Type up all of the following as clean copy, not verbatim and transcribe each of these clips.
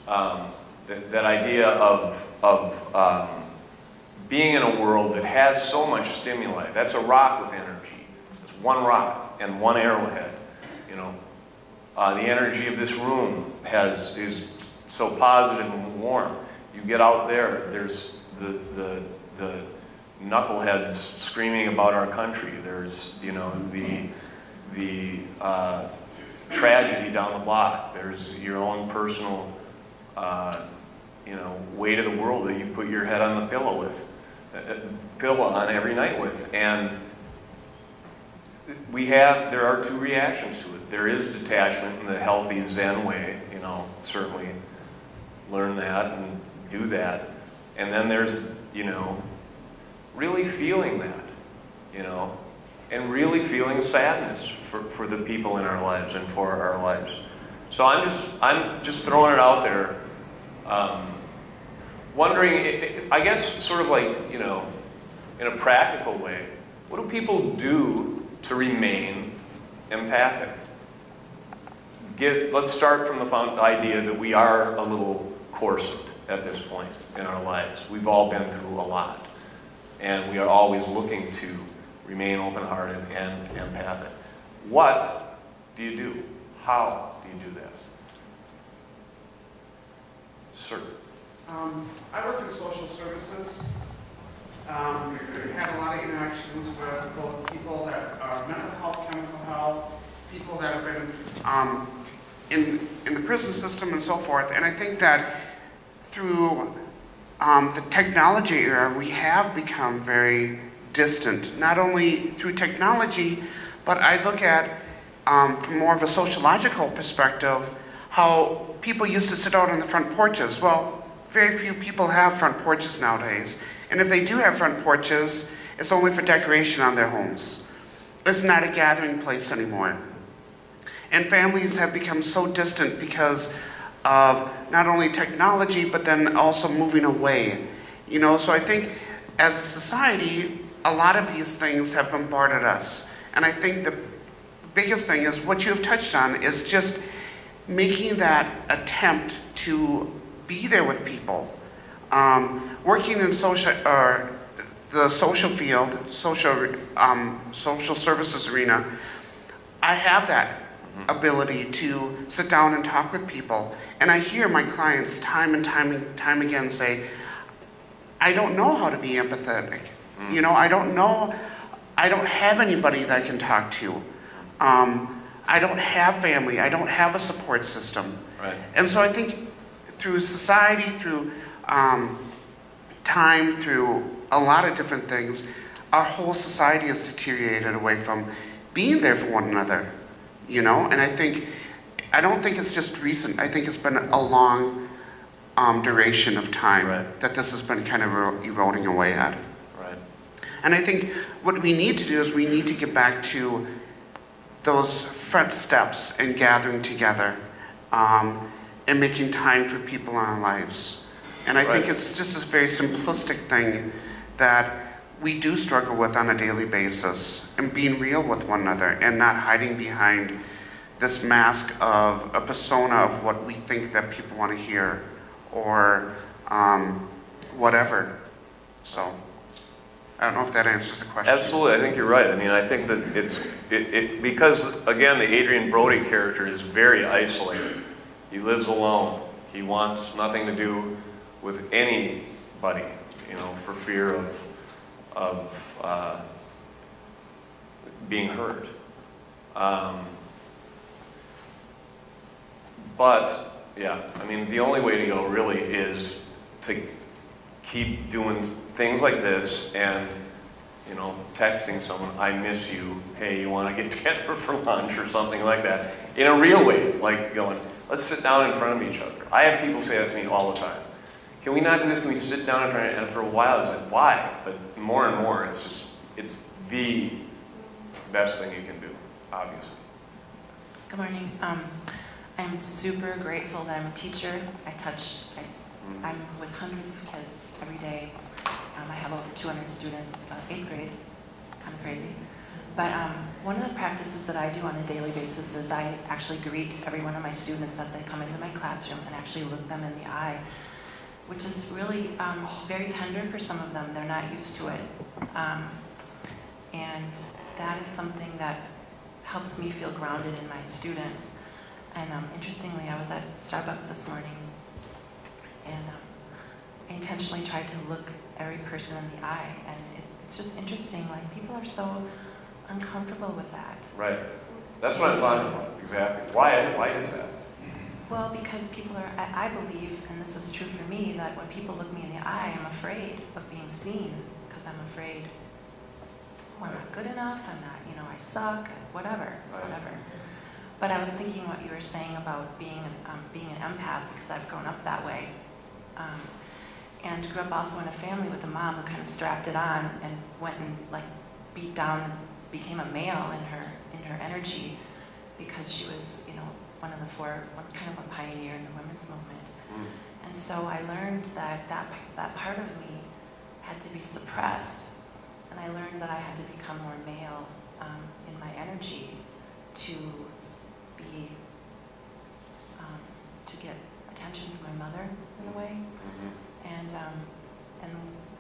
that idea of being in a world that has so much stimuli. That's a rock with energy. It's one rock and one arrowhead. You know, the energy of this room is so positive and warm. You get out there, there's the knuckleheads screaming about our country. There's, you know, the tragedy down the block. There's your own personal, you know, weight of the world that you put your head on the pillow with, on every night with. And there are two reactions to it. There is detachment in the healthy Zen way, you know, certainly learn that and do that. And then there's, you know, really feeling that, you know, and really feeling sadness for the people in our lives and for our lives. So I'm just throwing it out there, wondering, I guess, sort of like, you know, in a practical way, what do people do to remain empathic? Let's start from the idea that we are a little coarsened at this point in our lives. We've all been through a lot, and we are always looking to remain open-hearted and empathic. What do you do? How do you do that? Sir? I work in social services. We've had a lot of interactions with both people that are mental health, chemical health, people that have been in the prison system and so forth. And I think that through the technology era, we have become very distant, not only through technology, but I look at, from more of a sociological perspective, how people used to sit out on the front porches. Well, very few people have front porches nowadays. And if they do have front porches, it's only for decoration on their homes. It's not a gathering place anymore. And families have become so distant because of not only technology, but then also moving away. You know, so I think as a society, a lot of these things have bombarded us. And I think the biggest thing is what you have touched on is just making that attempt to be there with people. Working in the social field, social services arena, I have that ability to sit down and talk with people. And I hear my clients time and time again say, I don't know how to be empathetic. You know, I don't have anybody that I can talk to. I don't have family, I don't have a support system. Right. And so I think through society, through time, through a lot of different things, our whole society has deteriorated away from being there for one another, you know? And I don't think it's just recent. I think it's been a long duration of time that this has been kind of eroding away at. Right. And I think what we need to do is we need to get back to those front steps and gathering together and making time for people in our lives. And I think it's just a very simplistic thing that we do struggle with on a daily basis, and being real with one another and not hiding behind this mask of a persona of what we think that people want to hear or whatever. So I don't know if that answers the question. Absolutely, I think you're right. I mean, I think that it's because, again, the Adrian Brody character is very isolated. He lives alone. He wants nothing to do with anybody, you know, for fear of being hurt. But, yeah, I mean, the only way to go really is to keep doing things like this and, you know, texting someone, I miss you, hey, you want to get together for lunch or something like that, in a real way, like going, let's sit down in front of each other. I have people say that to me all the time. Can we not do this? Can we sit down in front of each other? And for a while, it's like, why? But more and more, it's the best thing you can do, obviously. Good morning. I'm super grateful that I'm a teacher. I'm with hundreds of kids every day. I have over 200 students, 8th grade, kind of crazy. But one of the practices that I do on a daily basis is I actually greet every one of my students as they come into my classroom and actually look them in the eye, which is really very tender for some of them. They're not used to it. And that is something that helps me feel grounded in my students. And interestingly, I was at Starbucks this morning, and I intentionally tried to look every person in the eye, and it's just interesting, like people are so uncomfortable with that. Right. That's what I'm talking about, exactly. Why is that? Well, because people are, I believe, and this is true for me, that when people look me in the eye, I'm afraid of being seen, because I'm afraid, oh, I'm not good enough, I'm not, you know, I suck, whatever, whatever. But I was thinking what you were saying about being an empath, because I've grown up that way. And grew up also in a family with a mom who kind of strapped it on and went and like beat down, became a male in her energy, because she was, you know, kind of a pioneer in the women's movement. And so I learned that part of me had to be suppressed, and I learned that I had to become more male in my energy to be, to get attention from my mother in a way. And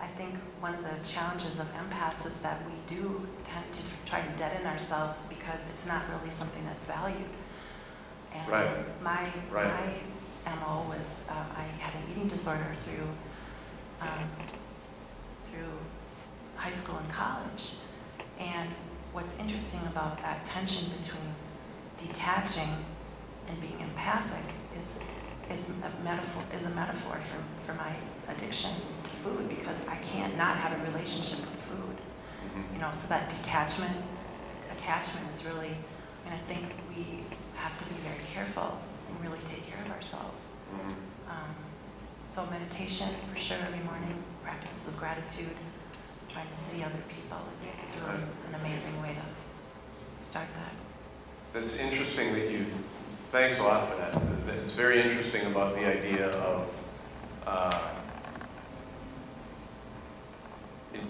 I think one of the challenges of empaths is that we do tend to try to deaden ourselves because it's not really something that's valued. And my MO was I had an eating disorder through high school and college. And what's interesting about that tension between detaching and being empathic is a metaphor for my addiction to food, because I can't not have a relationship with food. You know, so that attachment is really, and I think we have to be very careful and really take care of ourselves. So meditation, for sure, every morning, practices of gratitude, trying to see other people is really an amazing way to start that. That's interesting that thanks a lot for that. It's very interesting about the idea of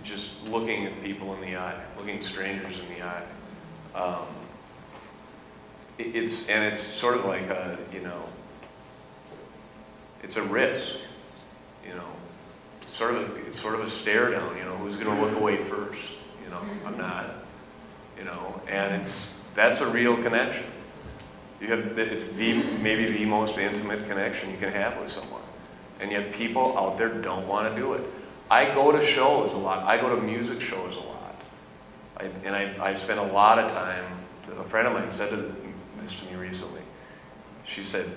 just looking at people in the eye, looking strangers in the eye. It's sort of like a, you know, it's a risk, you know. It's sort of a stare down, you know. Who's going to look away first? You know, I'm not. You know, and that's a real connection. It's maybe the most intimate connection you can have with someone, and yet people out there don't want to do it. I go to shows a lot. I go to music shows a lot, and I spend a lot of time. A friend of mine said this to me recently. She said,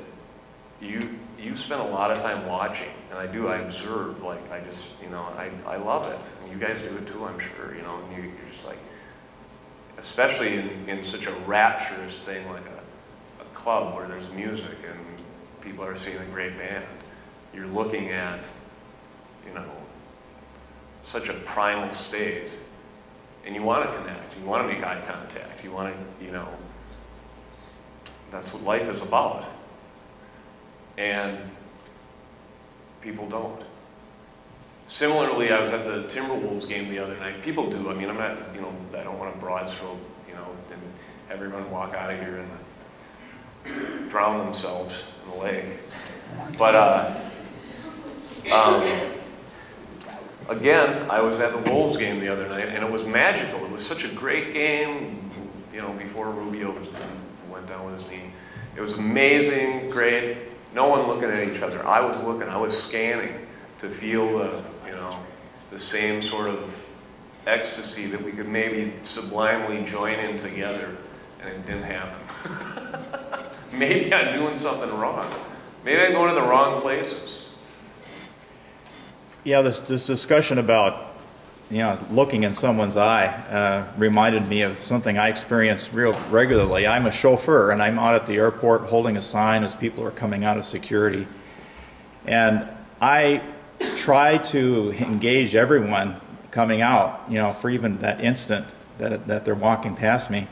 "You spend a lot of time watching," and I do. I observe. Like I just, you know, I love it. And you guys do it too, I'm sure. You know, and you're just like, especially in such a rapturous thing like a club where there's music and people are seeing a great band. You're looking at, you know, such a primal state, and you want to connect. You want to make eye contact. You want to, you know, that's what life is about. And people don't. Similarly, I was at the Timberwolves game the other night. People do. I mean, I'm not, you know, I don't want to broad stroke, you know, and everyone walk out of here and drown themselves in the lake. But again, I was at the Wolves game the other night, and it was magical. It was such a great game, you know, before Rubio went down with his knee. It was amazing, great. No one looking at each other. I was scanning to feel the, you know, the same sort of ecstasy that we could maybe sublimely join in together, and it didn't happen. Maybe I'm doing something wrong. Maybe I'm going to the wrong places. Yeah, this discussion about, you know, looking in someone's eye reminded me of something I experience real regularly. I'm a chauffeur, and I'm out at the airport holding a sign as people are coming out of security. And I try to engage everyone coming out, you know, for even that instant that they're walking past me.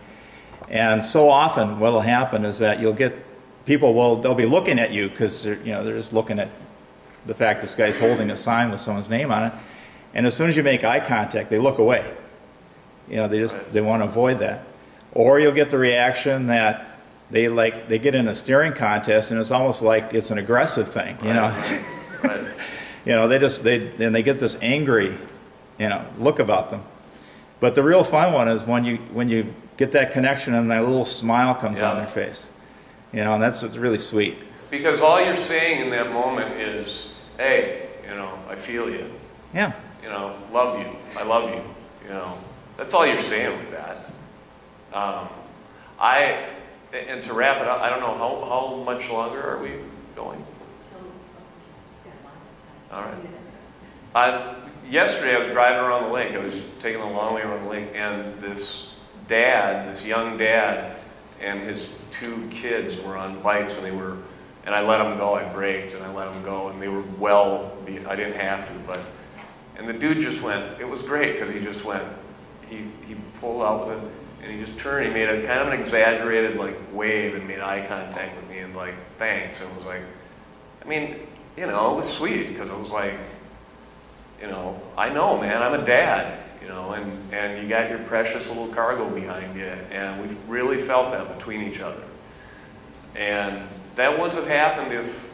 And so often what will happen is that you'll get people, they'll be looking at you because they're just looking at the fact this guy's holding a sign with someone's name on it. And as soon as you make eye contact, they look away. You know, they want to avoid that. Or you'll get the reaction that they get in a staring contest, and it's almost like it's an aggressive thing, you know. Right. You know, they get this angry, you know, look about them. But the real fun one is when you get that connection and that little smile comes on their face. You know, and that's what's really sweet. Because all you're saying in that moment is, hey, you know, I feel you. Yeah. You know, love you. I love you. You know, that's all you're saying with that. And to wrap it up, I don't know, how much longer are we going? All right. Yesterday I was driving around the lake. I was taking a long way around the lake, and this young dad, and his 2 kids were on bikes, and I let them go. I braked and I let them go, and they were I didn't have to, and the dude just went. It was great because he just went. He pulled out with it, and he just turned. He made a kind of an exaggerated wave and made eye contact with me and thanks. And it was I mean, you know, it was sweet because it was you know, I know, man, I'm a dad, you know, and you got your precious little cargo behind you, and we've really felt that between each other. And that wouldn't have happened if,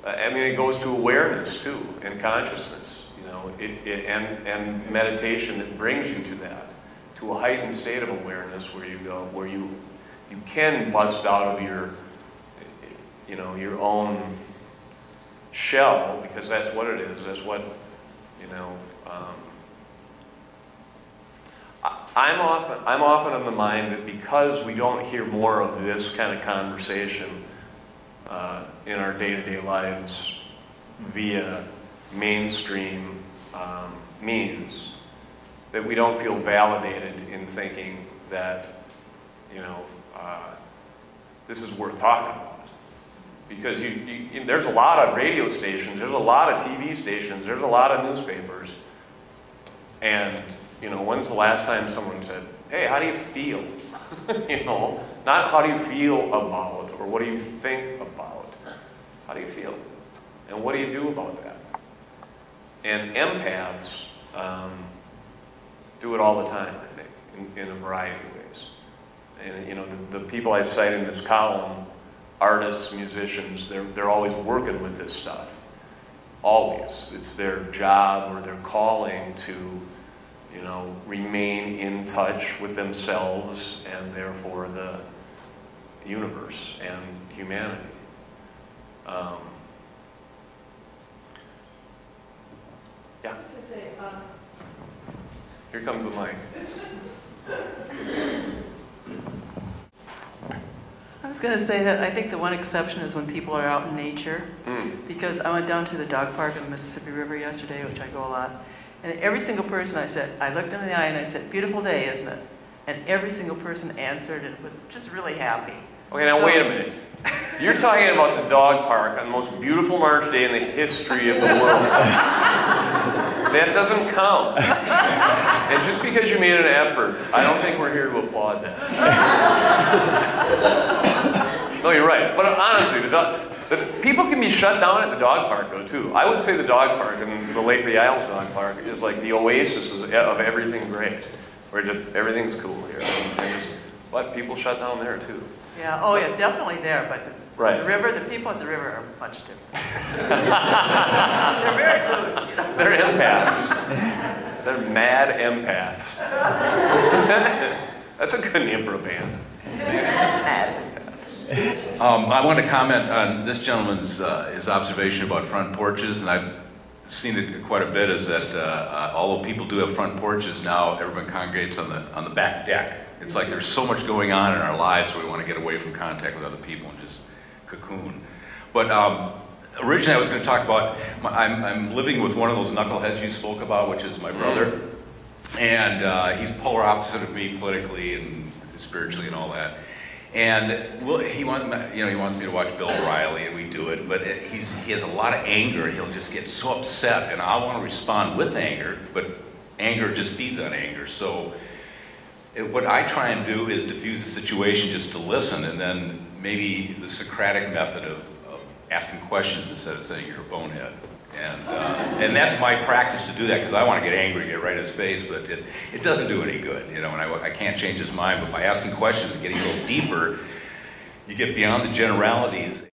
I mean, it goes to awareness too, and consciousness, you know, and meditation that brings you to that, to a heightened state of awareness where you can bust out of your, you know, your own shell, because that's what it is. That's what, you know. I'm often of the mind that because we don't hear more of this kind of conversation in our day-to-day lives via mainstream means, that we don't feel validated in thinking that, you know, this is worth talking about. Because there's a lot of radio stations, there's a lot of TV stations, there's a lot of newspapers. And, you know, when's the last time someone said, hey, how do you feel? You know, not how do you feel about, or what do you think about. How do you feel? And what do you do about that? And empaths do it all the time, I think, in a variety of ways. And, you know, the people I cite in this column, artists, musicians, they're always working with this stuff. Always. It's their job or their calling to, you know, remain in touch with themselves and therefore the universe and humanity. Yeah. Here comes the mic. I was going to say that I think the one exception is when people are out in nature, because I went down to the dog park on the Mississippi River yesterday, which I go a lot, and every single person I looked them in the eye and I said, beautiful day, isn't it? And every single person answered and was just really happy. Okay, now wait a minute. You're talking about the dog park on the most beautiful March day in the history of the world. That doesn't count. And just because you made an effort, I don't think we're here to applaud that. No, you're right. But honestly, the people can be shut down at the dog park, though, too. I would say the dog park and the Lake Isles dog park is like the oasis of everything great, where just everything's cool here. And just let people shut down there, too. Yeah, oh yeah, definitely there, but right. The river, the people at the river are much different. They're very loose. You know? They're empaths. They're mad empaths. That's a good name for a band. Mad empaths. I want to comment on this gentleman's his observation about front porches, and I've seen it quite a bit. Is that although people do have front porches now, everyone congregates on the back deck. It's like there's so much going on in our lives, so we want to get away from contact with other people and just cocoon. But originally I was going to talk about, I'm living with one of those knuckleheads you spoke about, which is my brother. And he's polar opposite of me politically and spiritually and all that. And well, he wants me to watch Bill O'Reilly, and we do it, but he has a lot of anger. He'll just get so upset, and I want to respond with anger, but anger just feeds on anger. So what I try and do is diffuse the situation just to listen, and then maybe the Socratic method of asking questions instead of saying your own head. And that's my practice to do that, because I want to get angry and get right in his face, but it doesn't do any good, you know, and I can't change his mind. But by asking questions and getting a little deeper, you get beyond the generalities.